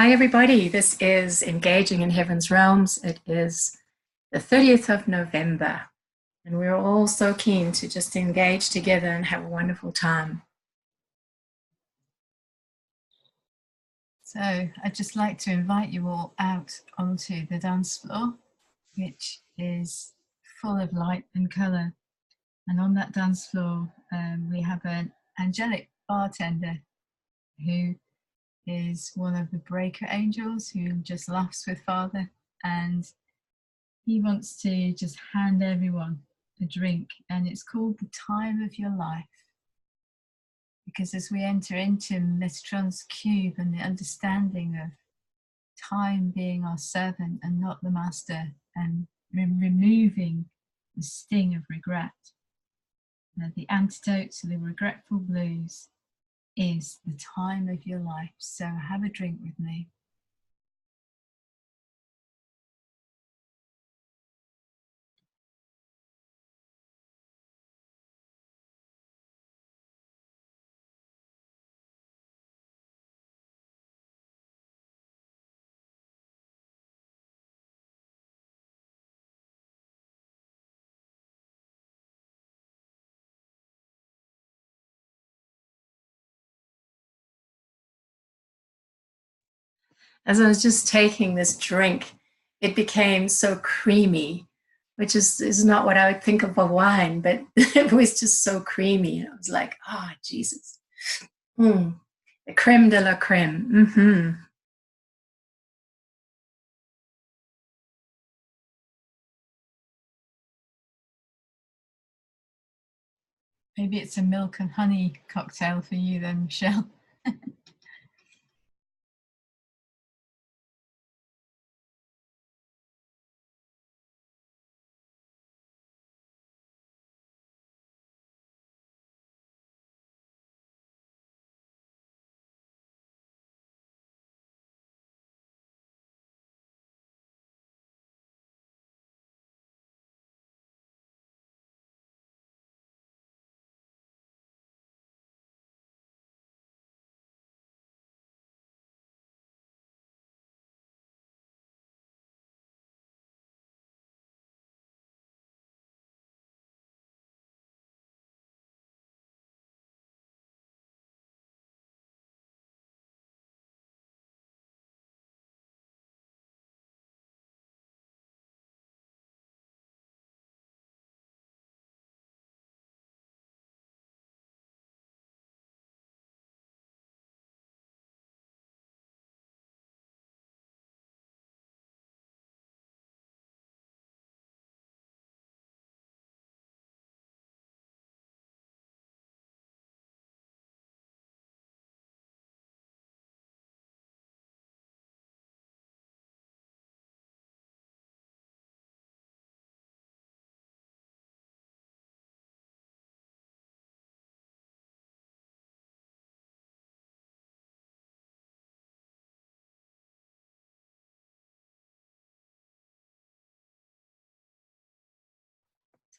Hi, everybody. This is Engaging in Heaven's Realms. It is the 30th of November, and we're all so keen to just engage together and have a wonderful time. So I'd just like to invite you all out onto the dance floor, which is full of light and colour. And on that dance floor, we have an angelic bartender who is one of the breaker angels who just laughs with Father, and he wants to just hand everyone a drink, and it's called the time of your life, because as we enter into Metatron's cube and the understanding of time being our servant and not the master, and removing the sting of regret, the antidote to the regretful blues is the time of your life. So have a drink with me. As I was just taking this drink, it became so creamy, which is not what I would think of a wine, but it was just so creamy. And I was like, oh, Jesus. The creme de la creme. Maybe it's a milk and honey cocktail for you then, Michelle.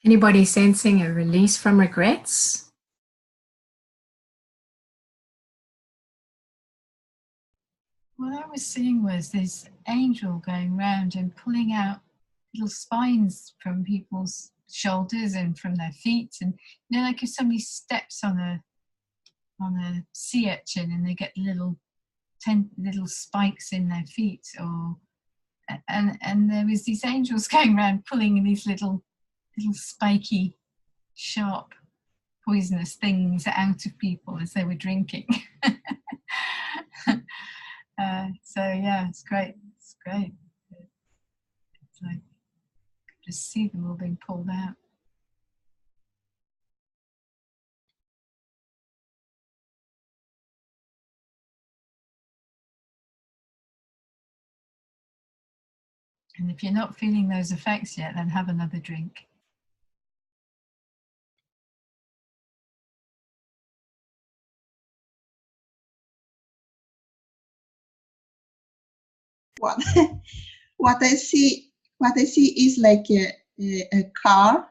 Anybody sensing a release from regrets? What I was seeing was this angel going round and pulling out little spines from people's shoulders and from their feet, and like if somebody steps on a sea urchin and they get little spikes in their feet, or and there was these angels going around pulling these little spiky, sharp, poisonous things out of people as they were drinking. So yeah, it's great. It's great. It's like just see them all being pulled out. And if you're not feeling those effects yet, then have another drink. What I see is like a car,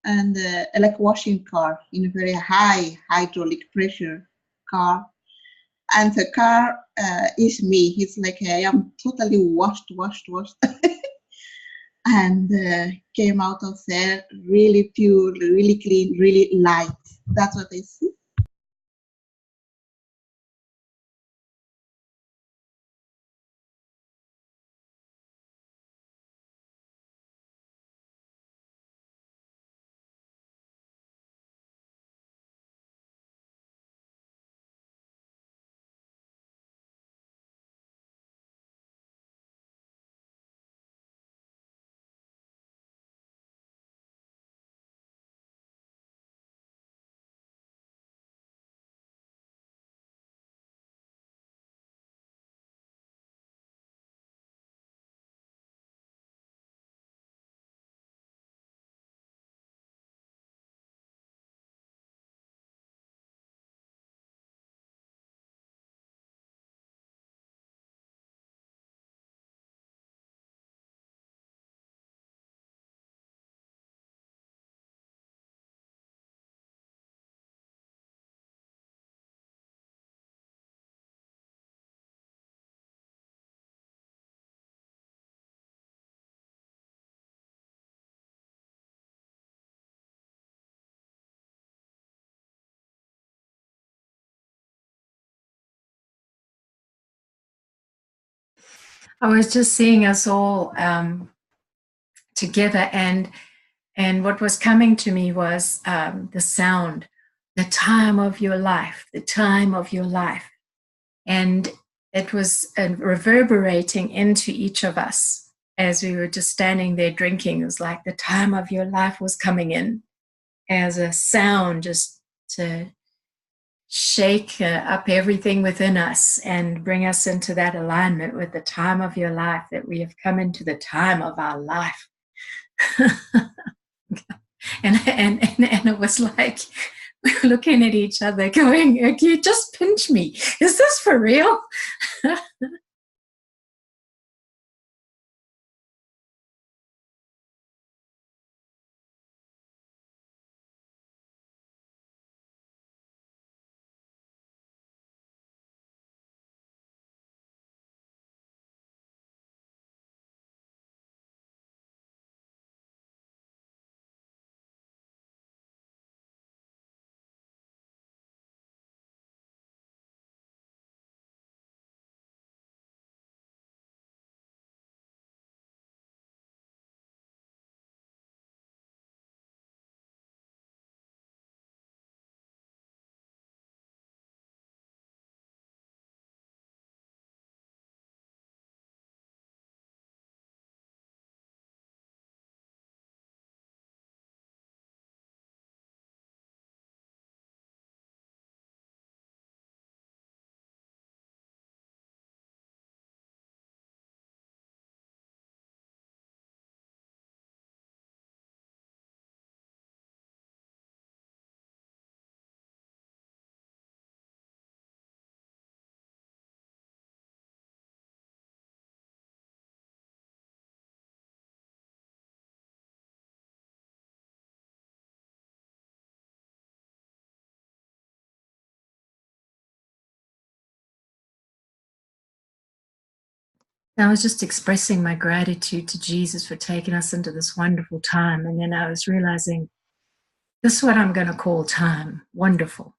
and like a washing car in a very high hydraulic pressure car, and the car is me. It's like I am totally washed, and came out of there really pure, really clean, really light. That's what I see. I was just seeing us all together, and what was coming to me was the sound, the time of your life, the time of your life. And it was reverberating into each of us as we were just standing there drinking. It was like the time of your life was coming in as a sound, just to shake up everything within us and bring us into that alignment with the time of your life, that we have come into the time of our life. and it was like we were looking at each other going, you just pinch me. Is this for real? I was just expressing my gratitude to Jesus for taking us into this wonderful time. And then I was realizing, this is what I'm going to call time. Wonderful.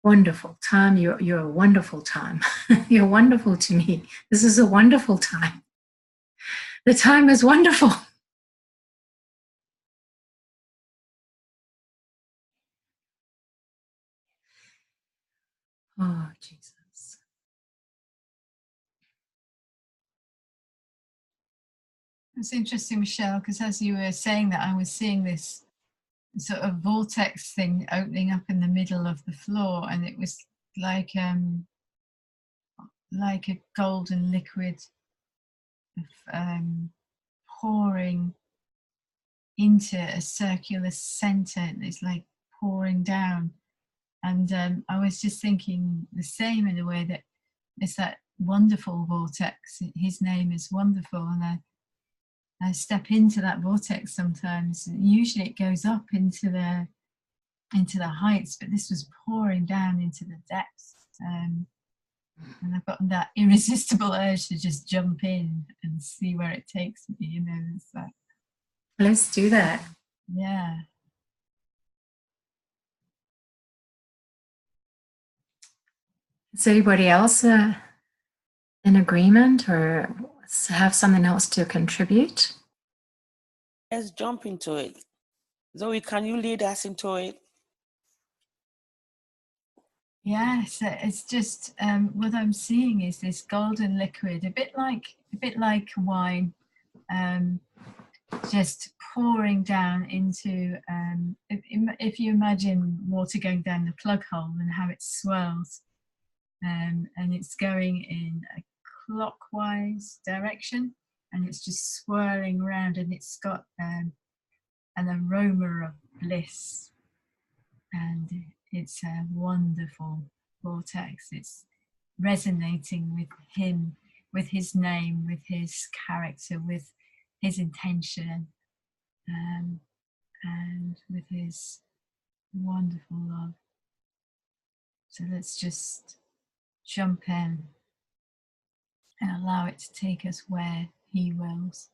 Wonderful. Time, you're a wonderful time. You're wonderful to me. This is a wonderful time. The time is wonderful. Oh, Jesus. It's interesting, Michelle, because as you were saying that, I was seeing this sort of vortex thing opening up in the middle of the floor, and it was like a golden liquid pouring into a circular center. It's like pouring down, and I was just thinking the same, in a way that it's that wonderful vortex. His name is wonderful, and I step into that vortex sometimes. Usually it goes up into the heights, but this was pouring down into the depths. And I've got that irresistible urge to just jump in and see where it takes me, you know. It's like, Let's do that. yeah. Is anybody else in agreement or have something else to contribute? Let's jump into it. Zoe, can you lead us into it? Yeah, so it's just what I'm seeing is this golden liquid, a bit like wine, just pouring down into. If you imagine water going down the plug hole and how it swirls, and it's going in a clockwise direction, and it's just swirling around, and it's got an aroma of bliss. And it's a wonderful vortex. It's resonating with him, with his name, with his character, with his intention, and with his wonderful love. So let's just jump in and allow it to take us where he wills.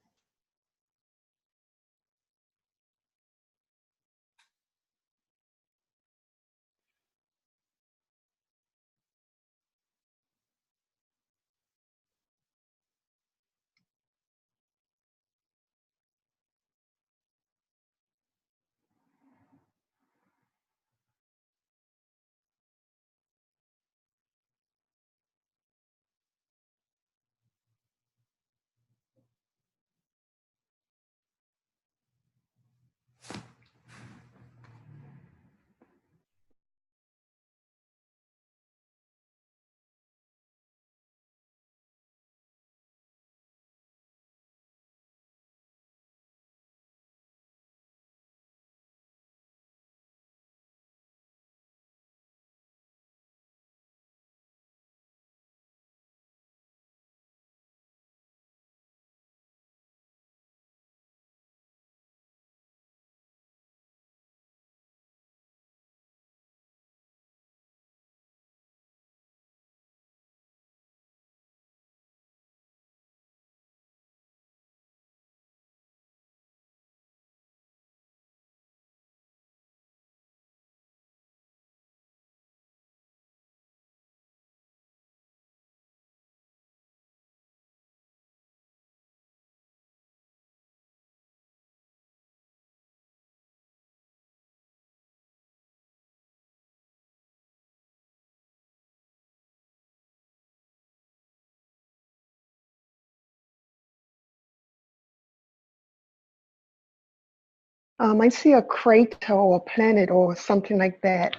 I see a crater or a planet or something like that,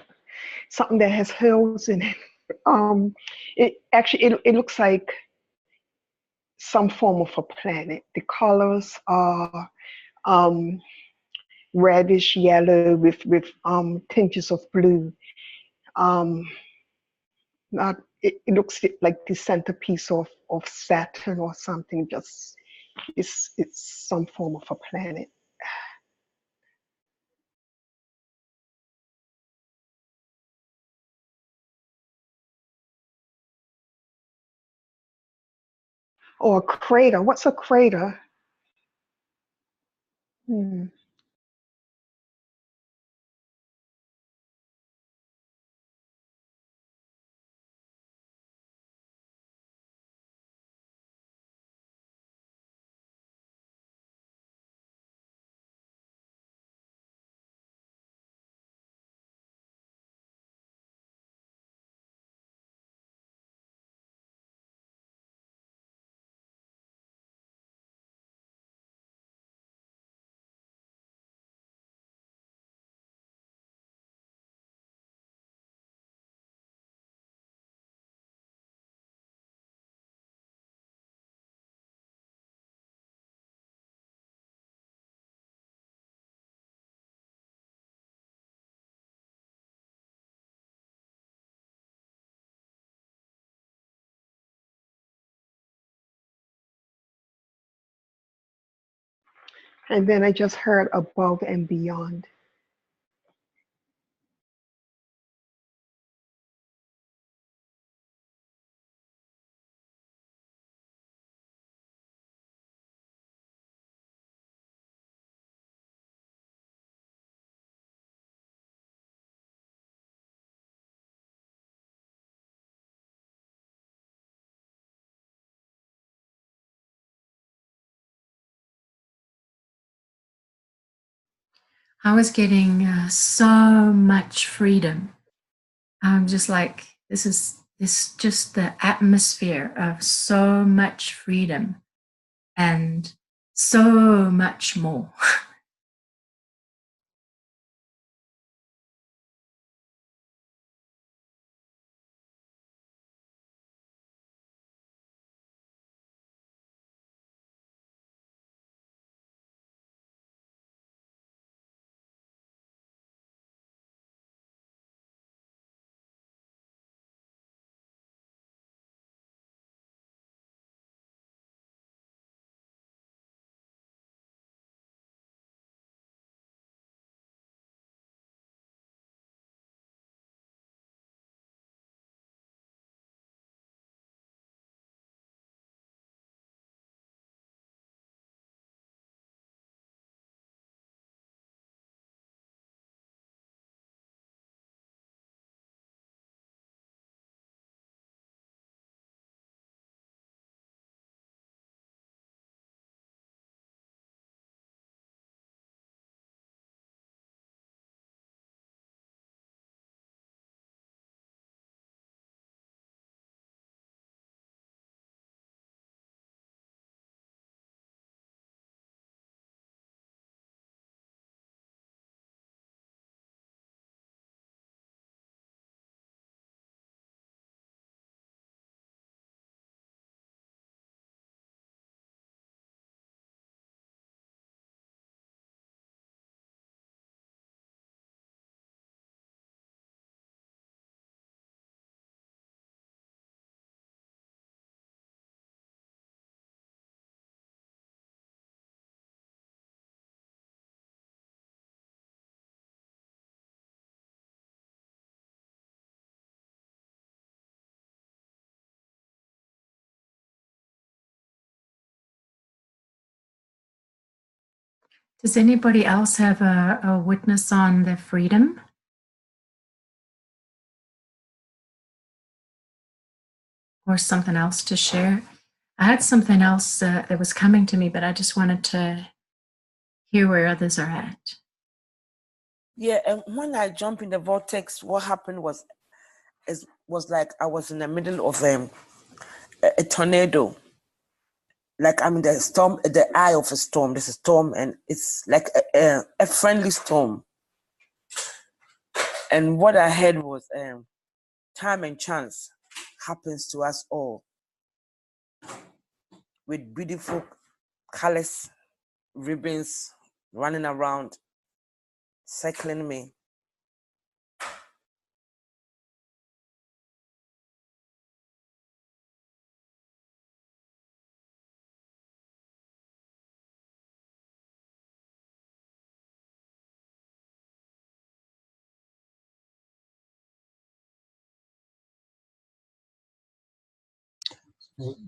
something that has hills in it. It looks like some form of a planet. The colors are um, reddish yellow with tinges of blue. Um, not it looks like the centerpiece of Saturn or something. Just it's some form of a planet. Or a crater. What's a crater? Hmm. And then I just heard above and beyond. I was getting so much freedom. I'm just like, this is just the atmosphere of so much freedom and so much more. Does anybody else have a witness on the freedom? Or something else to share? I had something else that was coming to me, but I just wanted to hear where others are at. Yeah, and when I jumped in the vortex, what happened was like I was in the middle of a tornado. Like I'm in the storm, the eye of a storm. There's a storm, and it's like a friendly storm. And what I heard was, time and chance happens to us all. With beautiful colors, ribbons running around, circling me.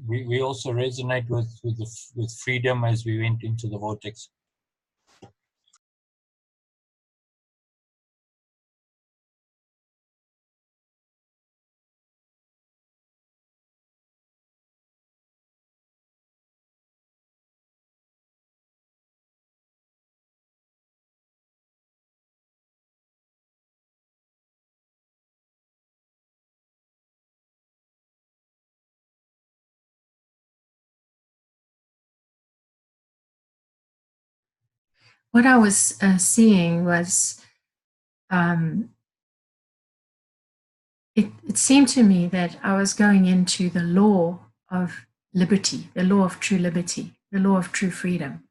We also resonate with freedom as we went into the vortex. What I was seeing was, it seemed to me that I was going into the law of liberty, the law of true liberty, the law of true freedom.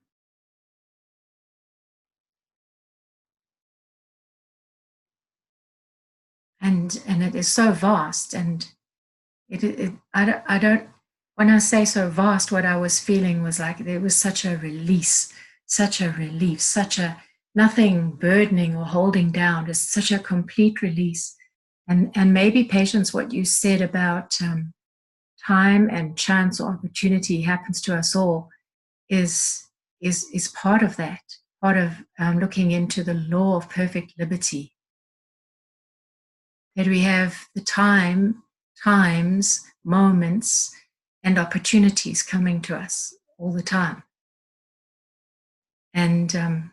And it is so vast, and I don't, when I say so vast, what I was feeling was like there was such a release, such a relief, such a nothing burdening or holding down, just such a complete release. And maybe, Patience, what you said about time and chance or opportunity happens to us all is part of that, part of looking into the law of perfect liberty. That we have the times, moments, and opportunities coming to us all the time. And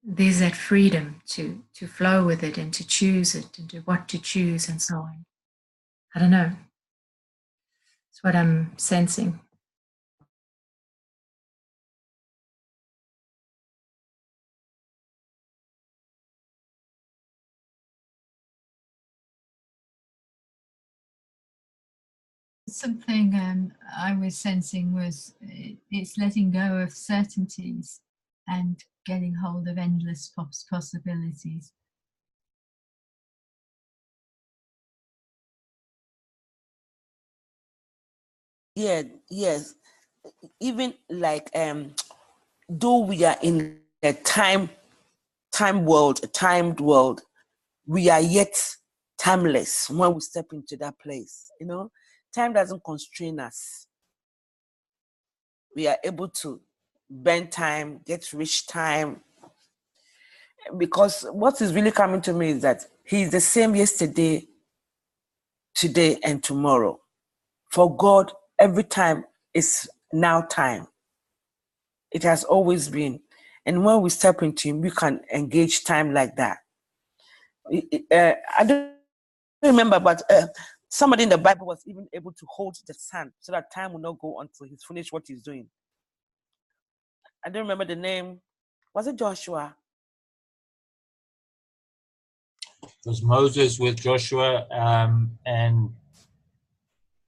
there's that freedom to flow with it and to choose it and to what to choose and so on. I don't know. It's what I'm sensing. Something I was sensing was it's letting go of certainties and getting hold of endless possibilities. Yeah, yes. Even like though we are in a time world, a timed world, we are yet timeless when we step into that place. You know, time doesn't constrain us. We are able to bend time, get rich time. Because what is really coming to me is that He's the same yesterday, today, and tomorrow. For God, every time is now time. It has always been. And when we step into Him, we can engage time like that. I don't remember, but somebody in the Bible was even able to hold the sun so that time will not go until He's finished what He's doing. I don't remember the name. Was it Joshua? It was Moses with Joshua, and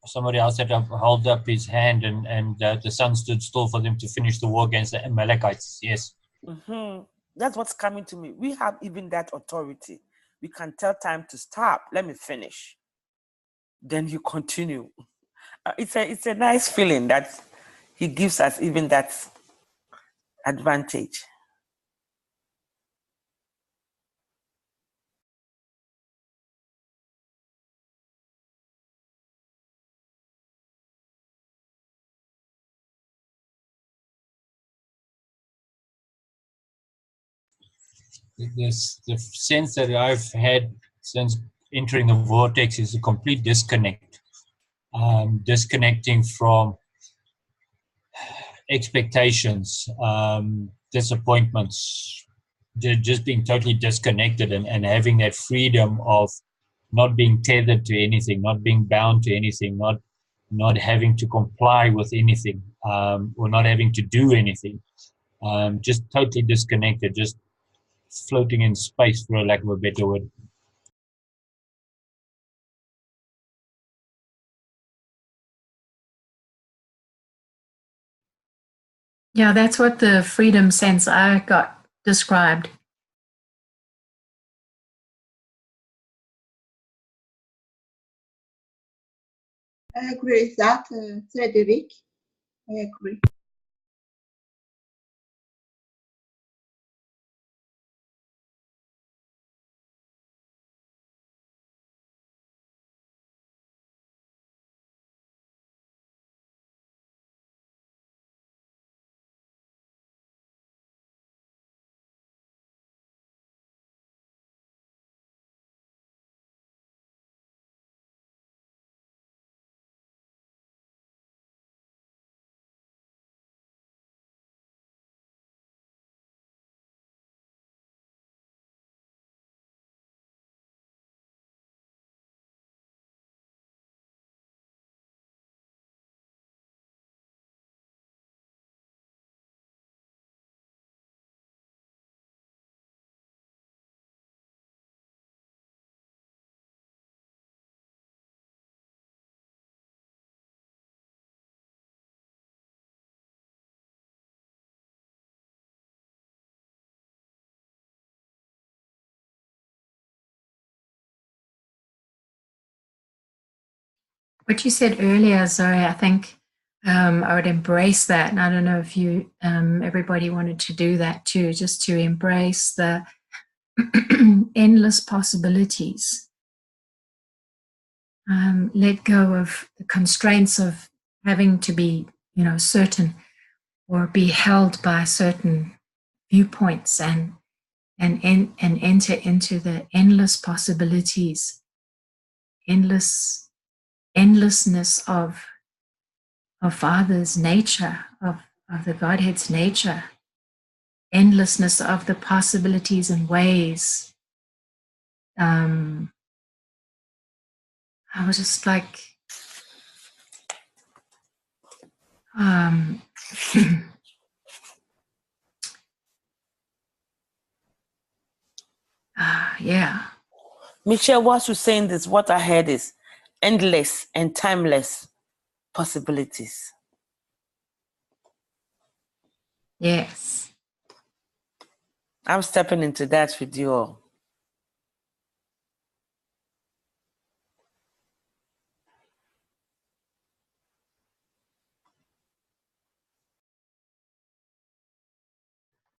somebody else had to hold up his hand, and the sun stood still for them to finish the war against the Amalekites. Yes. Mm-hmm. That's what's coming to me. We have even that authority. We can tell time to stop. Let me finish. Then you continue. It's a nice feeling that He gives us even that advantage. The sense that I've had since entering the vortex is a complete disconnect. Disconnecting from expectations, disappointments, just being totally disconnected, and having that freedom of not being tethered to anything, not being bound to anything, not having to comply with anything, or not having to do anything. Just totally disconnected, just floating in space, for a lack of a better word. Yeah, that's what the freedom sense I got described. I agree with that, Frederick. I agree. What you said earlier, Zoe, I think I would embrace that. And I don't know if you, everybody wanted to do that too, just to embrace the endless possibilities. Let go of the constraints of having to be, certain or be held by certain viewpoints, and enter into the endless possibilities, endlessness of Father's nature, of the Godhead's nature. endlessness of the possibilities and ways. I was just like, yeah. Michelle, whilst you're saying this, what I heard is endless and timeless possibilities. Yes. I'm stepping into that with you all.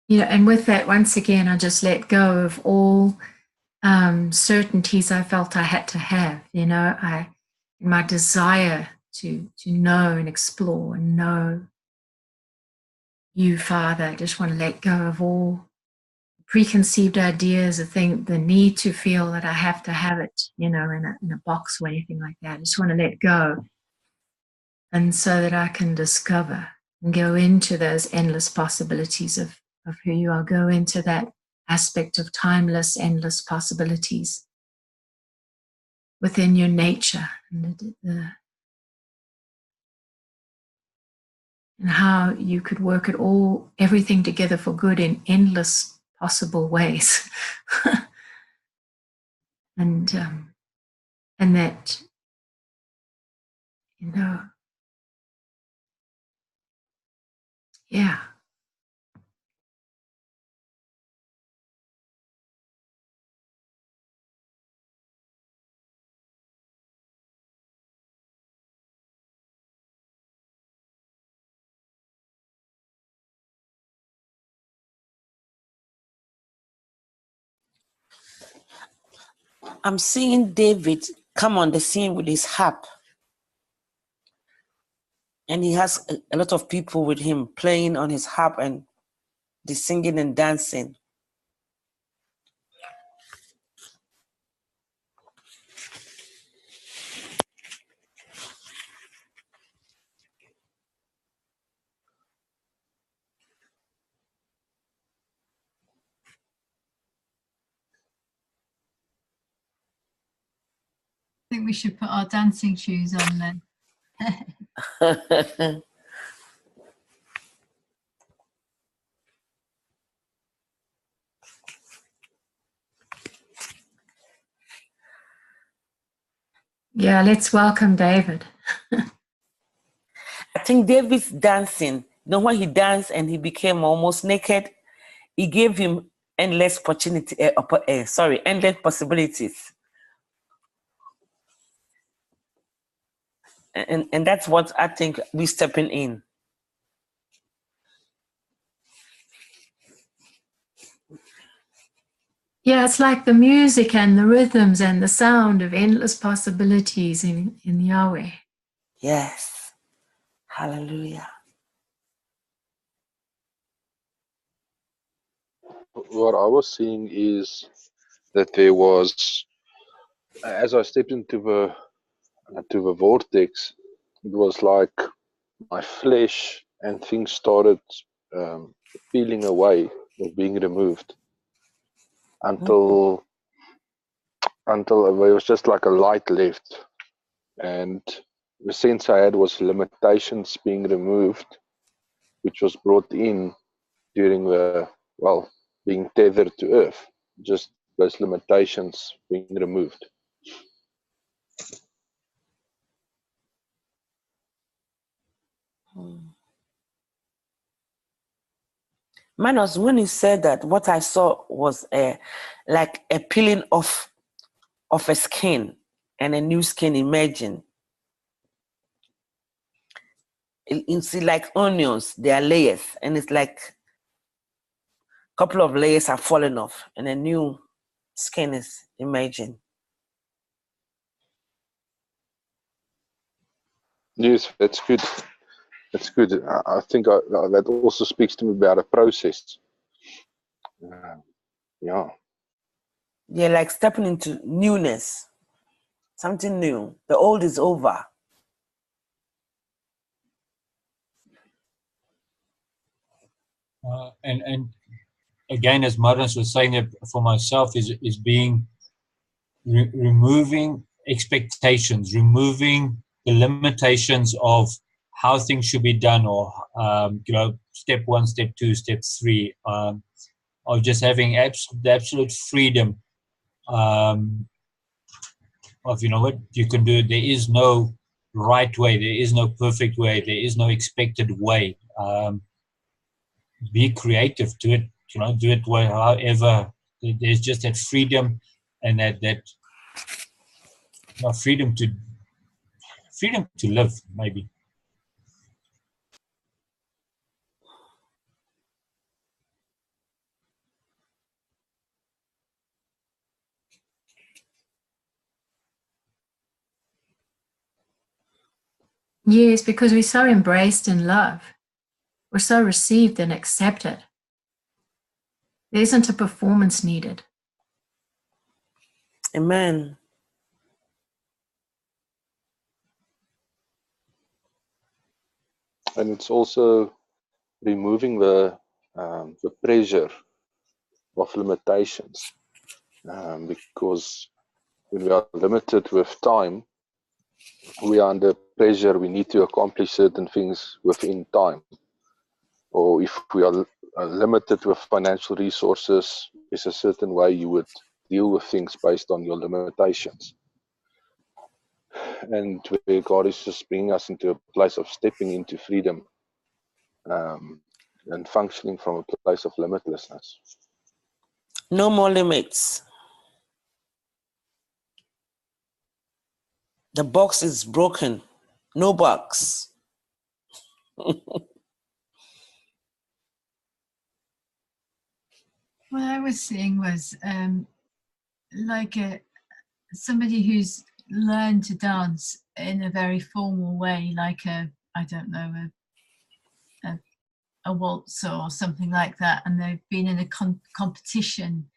You know, and with that, once again, I just let go of all certainties I felt I had to have. You know, my desire to know and explore and know you, Father. I just want to let go of all preconceived ideas, the need to feel that I have to have it, you know, in a box or anything like that. I just want to let go, and so that I can discover and go into those endless possibilities of who you are. Go into that aspect of timeless, endless possibilities within your nature, and how you could work it all, everything together for good in endless possible ways. and that, you know, yeah. I'm seeing David come on the scene with his harp. And he has a lot of people with him playing on his harp, and the singing and dancing. I think we should put our dancing shoes on then. Yeah, let's welcome David. I think David's dancing, you know, when he danced and he became almost naked, he gave him endless endless possibilities. And that's what I think we're stepping in. Yeah, it's like the music and the rhythms and the sound of endless possibilities in Yahweh. Yes. Hallelujah. What I was seeing is that there was, as I stepped into the vortex, it was like my flesh and things started peeling away or being removed until there was just like a light left, and the sense I had was limitations being removed, which was brought in during being tethered to earth, just those limitations being removed. Manos, when you said that, what I saw was like a peeling off of a skin and a new skin emerging. You see, like onions, they are layers, and it's like a couple of layers are falling off, and a new skin is emerging. Yes, that's good. That's good. I think that also speaks to me about a process. Yeah. Yeah, like stepping into newness, something new. The old is over. And again, as Marins was saying, that for myself is being removing expectations, removing the limitations of how things should be done, or step 1, step 2, step 3, of just having the absolute freedom of, what you can do. There is no right way, there is no perfect way, there is no expected way. Be creative, do it, do it however. There's just that freedom, and that freedom to live, maybe. Yes, because we're so embraced in love. We're so received and accepted. There isn't a performance needed. Amen. And it's also removing the pressure of limitations, because when we are limited with time, we are under pressure. We need to accomplish certain things within time. Or if we are limited with financial resources, there's a certain way you would deal with things based on your limitations. And where God is just bringing us into a place of stepping into freedom, and functioning from a place of limitlessness. No more limits. The box is broken. No box. What I was seeing was like somebody who's learned to dance in a very formal way, like a waltz or something like that, and they've been in a competition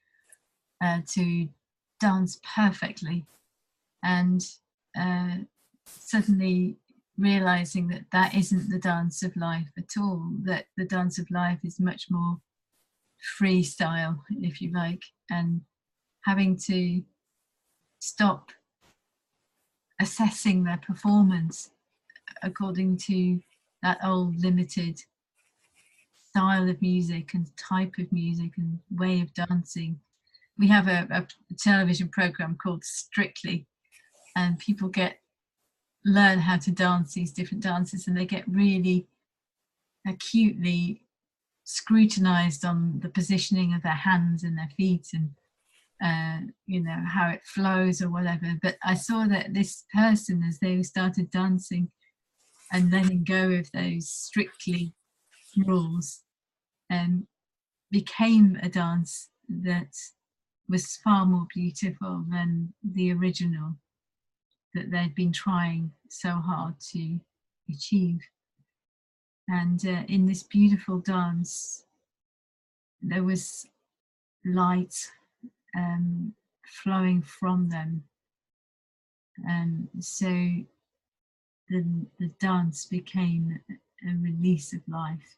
to dance perfectly, and suddenly realizing that that isn't the dance of life at all, that the dance of life is much more freestyle, if you like, and having to stop assessing their performance according to that old limited style of music and type of music and way of dancing. We have a television program called Strictly, and people learn how to dance these different dances, and they get really acutely scrutinized on the positioning of their hands and their feet, and how it flows or whatever. But I saw that this person, as they started dancing and letting go of those Strictly rules, became a dance that was far more beautiful than the original that they'd been trying so hard to achieve. And in this beautiful dance, there was light flowing from them. And so the dance became a release of life.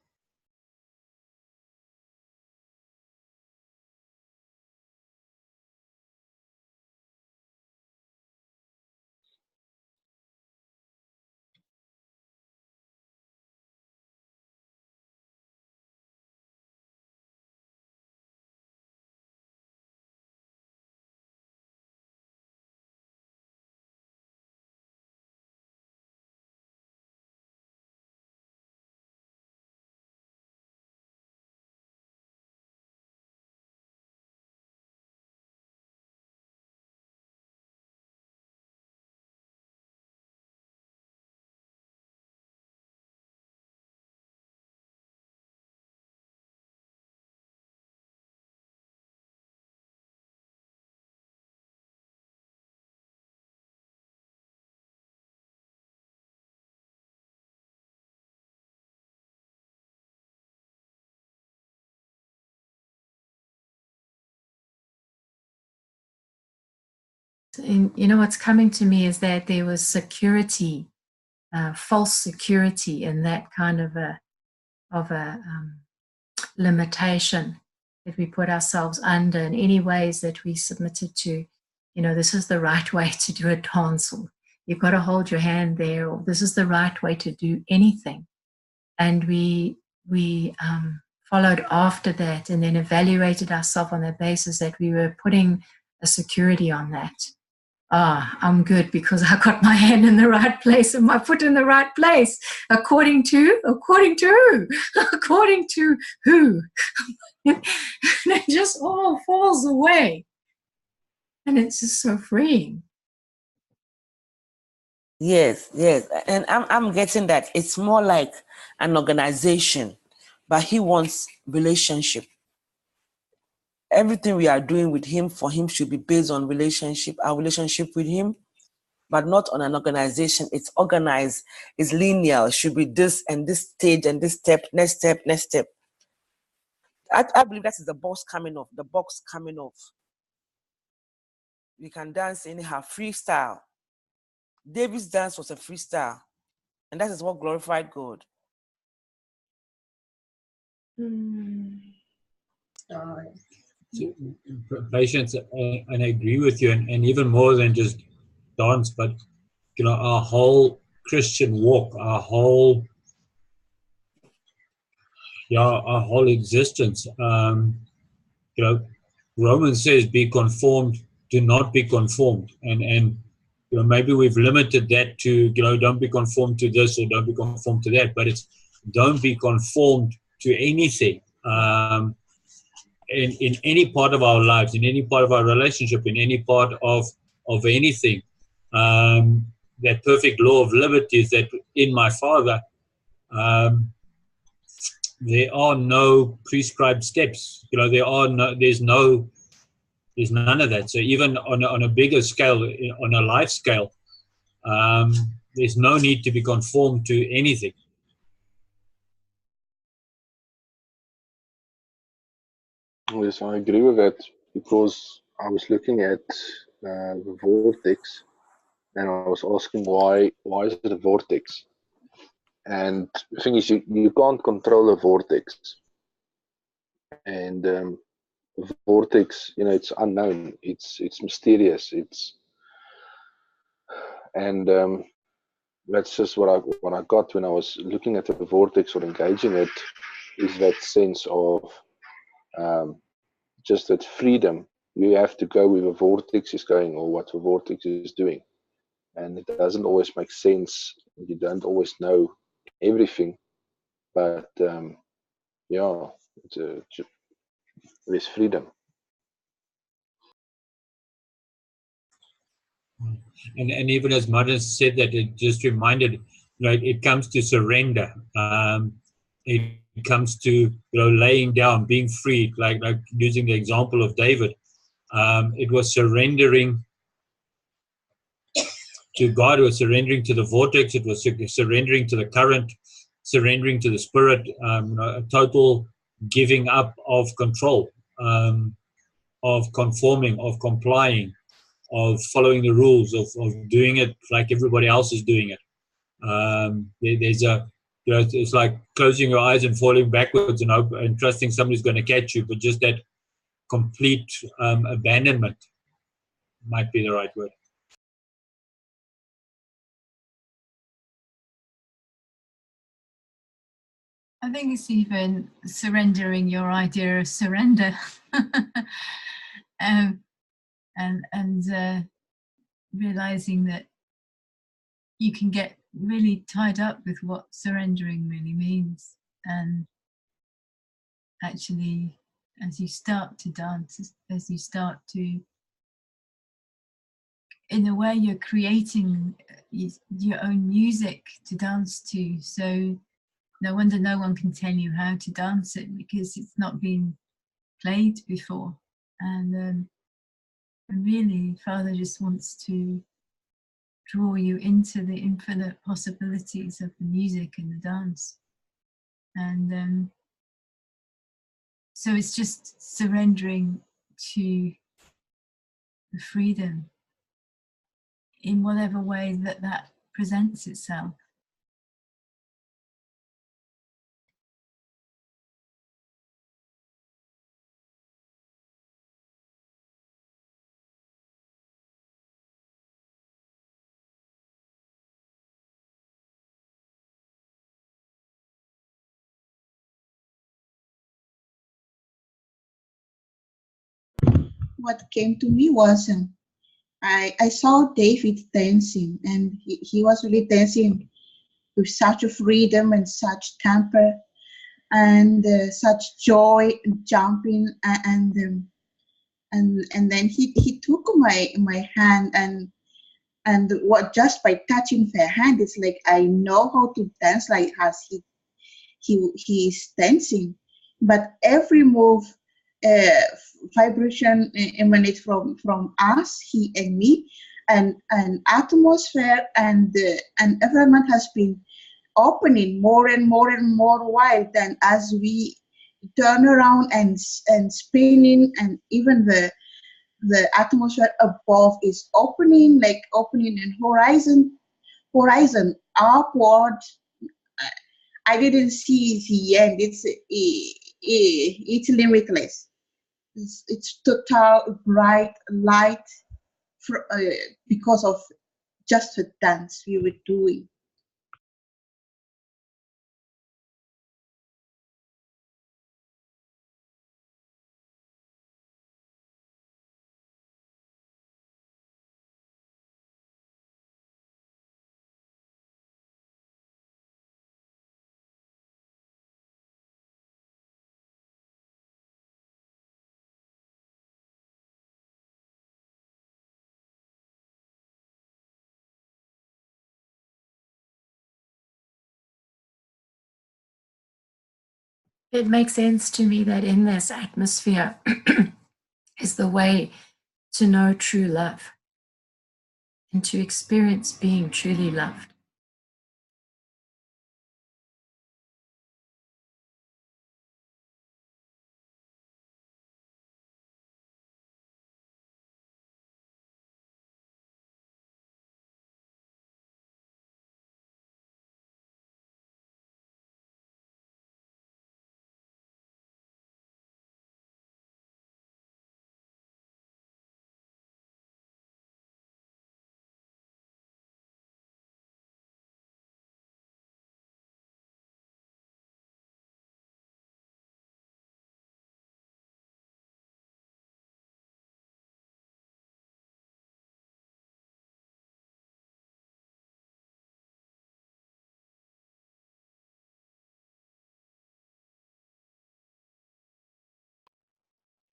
And what's coming to me is that there was security, false security in that kind of a limitation. that we put ourselves under, in any ways that we submitted to, you know, this is the right way to do a dance, or you've got to hold your hand there, or this is the right way to do anything. And we followed after that, and then evaluated ourselves on the basis that we were putting a security on that. I'm good because I got my hand in the right place and my foot in the right place. According to who? And it just all falls away. And it's just so freeing. Yes, yes. And I'm getting that. It's more like an organization, but he wants relationship. Everything we are doing with him, for him, should be based on relationship, our relationship with him, but not on an organization. It's organized, it's linear. It should be this and this stage and this step, next step, next step. I believe that is the box coming off, the box coming off. We can dance anyhow, freestyle. David's dance was a freestyle, and that is what glorified God. Patience, and I agree with you, and even more than just dance, but you know, our whole Christian walk, our whole existence. You know, Romans says, "Be conformed, do not be conformed," and you know, maybe we've limited that to, you know, don't be conformed to this or don't be conformed to that, but it's don't be conformed to anything. In any part of our lives, in any part of our relationship, in any part of anything, that perfect law of liberty is that in my Father, there are no prescribed steps. You know, there's none of that. So even on a bigger scale, on a life scale, there's no need to be conformed to anything. Yes, I agree with that, because I was looking at the vortex, and I was asking why is it a vortex? And the thing is, you can't control a vortex, and the vortex, you know, it's unknown, it's mysterious, and that's just what I got when I was looking at the vortex or engaging it, is that sense of just that freedom. You have to go where the vortex is going, or what the vortex is doing, and it doesn't always make sense. You don't always know everything, but yeah, there's freedom. And even as Martin said that, it just reminded, you know, it comes to surrender. It comes to, you know, laying down, being free, like using the example of David. It was surrendering to God, it was surrendering to the vortex, it was surrendering to the current, surrendering to the spirit, a total giving up of control, of conforming, of complying, of following the rules, of doing it like everybody else is doing it. There's a, you know, it's like closing your eyes and falling backwards and trusting somebody's going to catch you, but just that complete abandonment might be the right word. I think it's even surrendering your idea of surrender. and realizing that you can get really tied up with what surrendering really means. And actually, as you start to dance, as you start to, in a way, you're creating your own music to dance to. So no wonder no one can tell you how to dance it, because it's not been played before. And really, Father just wants to draw you into the infinite possibilities of the music and the dance. And so it's just surrendering to the freedom in whatever way that presents itself. what came to me was I saw David dancing, and he was really dancing with such a freedom and such temper and such joy, jumping, and then he took my hand, and what, just by touching her hand, it's like I know how to dance like as he's dancing, but every move, vibration emanates from us, he and me, and atmosphere and environment has been opening more and more and more wide. Than as we turn around and spinning, and even the atmosphere above is opening, like opening in horizon upward. I didn't see the end. It's limitless. It's total bright light because of just the dance we were doing. It makes sense to me that in this atmosphere is the way to know true love and to experience being truly loved.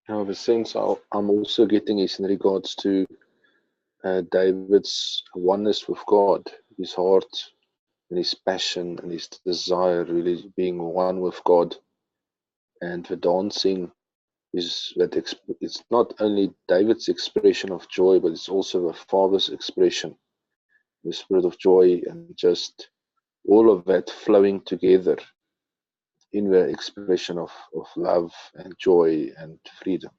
Now, the sense I'm also getting is in regards to David's oneness with God, his heart and his passion and his desire really being one with God. And the dancing is that it's not only David's expression of joy, but it's also the Father's expression, the spirit of joy, and just all of that flowing together in the expression of love and joy and freedom.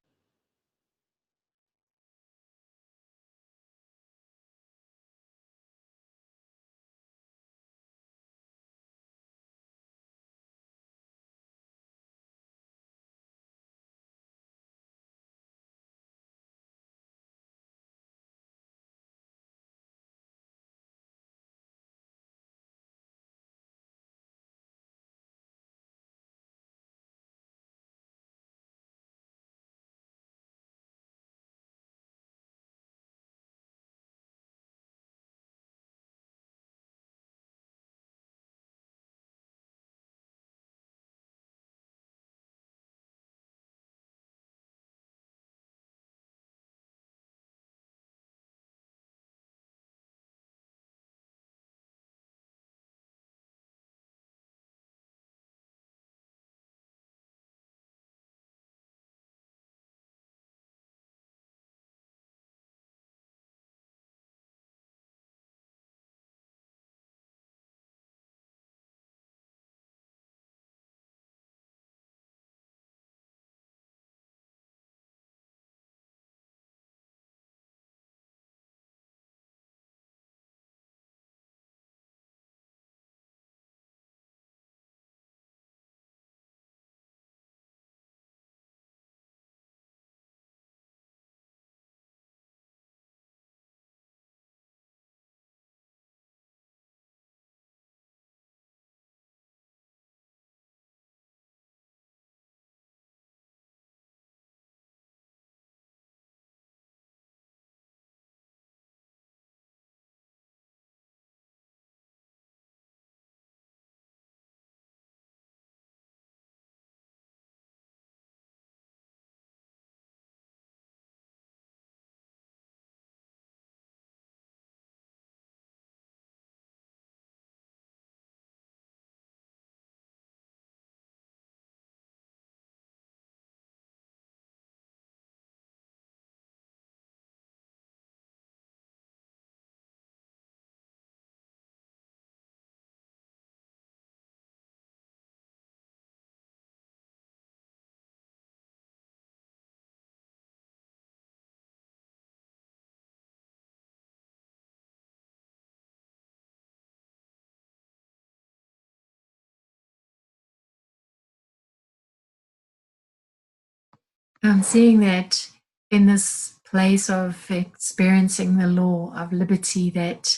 I'm seeing that in this place of experiencing the law of liberty, that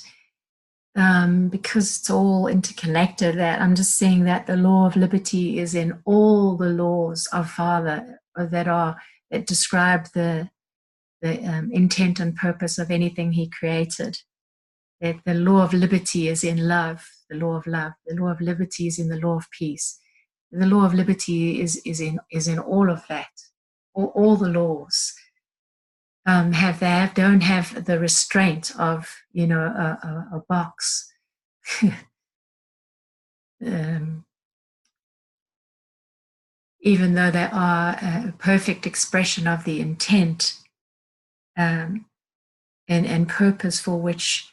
because it's all interconnected, that I'm just seeing that the law of liberty is in all the laws of Father that describe the intent and purpose of anything He created. That the law of liberty is in love, the law of love. The law of liberty is in the law of peace. The law of liberty is in all of that. All the laws don't have the restraint of a box. Even though they are a perfect expression of the intent and purpose for which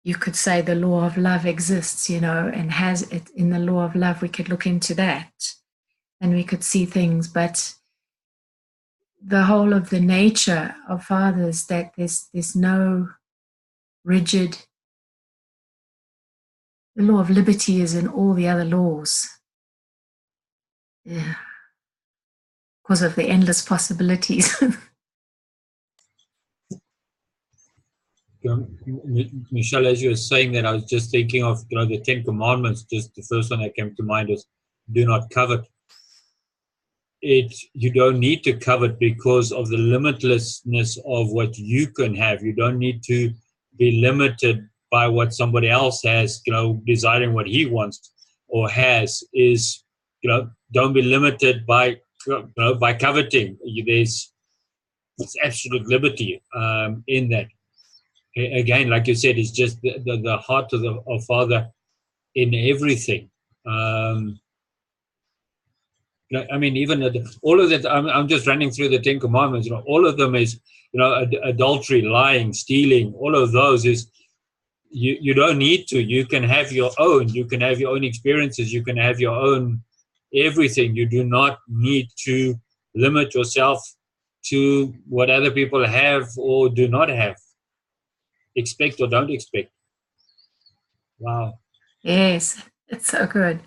you could say the law of love exists, and has it in the law of love, we could look into that and we could see things. But the whole of the nature of Father is that there's no rigid. The law of liberty is in all the other laws. Yeah. Because of the endless possibilities. Michelle, as you were saying that, I was just thinking of the 10 Commandments. Just the first one that came to mind is do not covet. You don't need to covet because of the limitlessness of what you can have. You don't need to be limited by what somebody else has, desiring what he wants or has. Don't be limited by coveting. There's absolute liberty in that. Again, like you said, it's just the heart of Father in everything. Even all of that. I'm just running through the 10 Commandments. All of them is, adultery, lying, stealing. All of those is you don't need to. You can have your own. You can have your own experiences. You can have your own everything. You do not need to limit yourself to what other people have or do not have. Expect or don't expect. Wow. Yes, it's so good.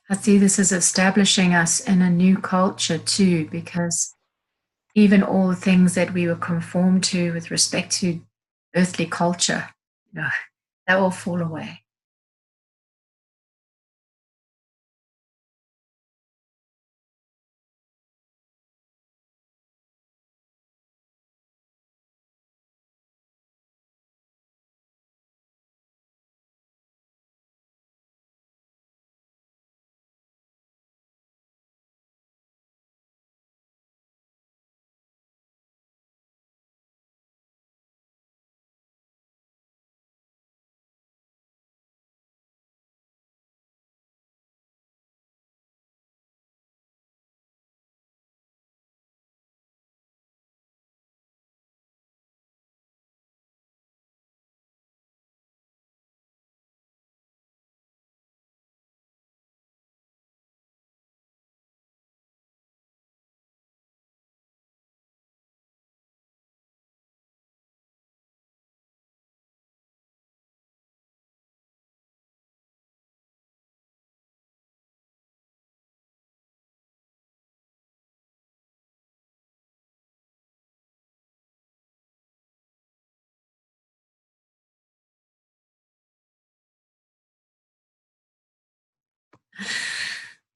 I see this as establishing us in a new culture too, because even all the things that we were conformed to with respect to earthly culture, you know, they all fall away.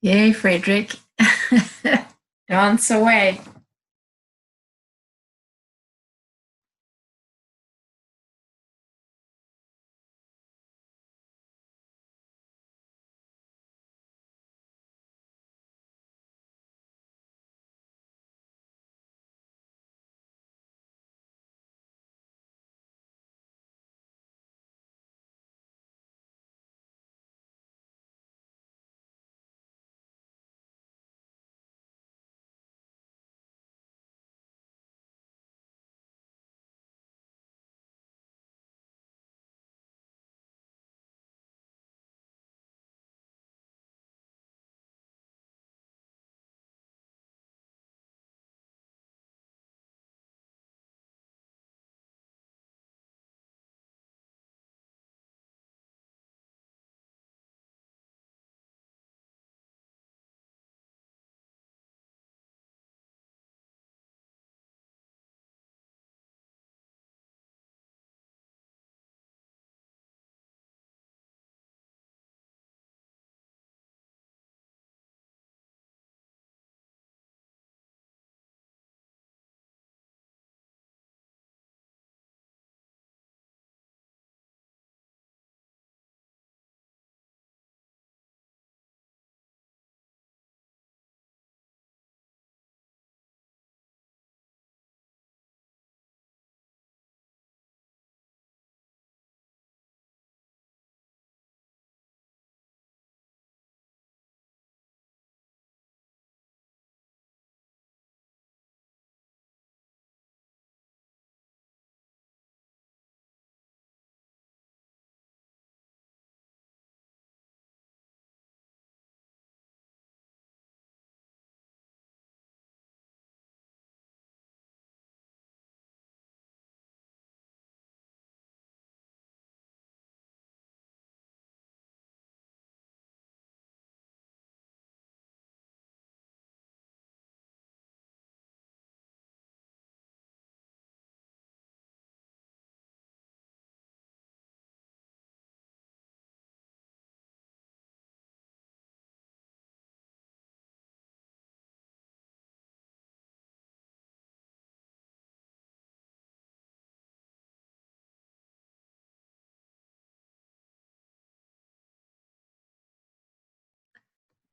Yay, Frederick. Dance away.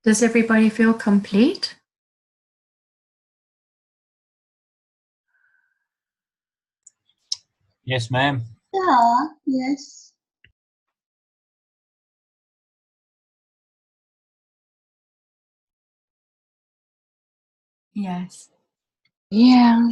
Does everybody feel complete? Yes, ma'am. Yeah, yes. Yes. Yeah.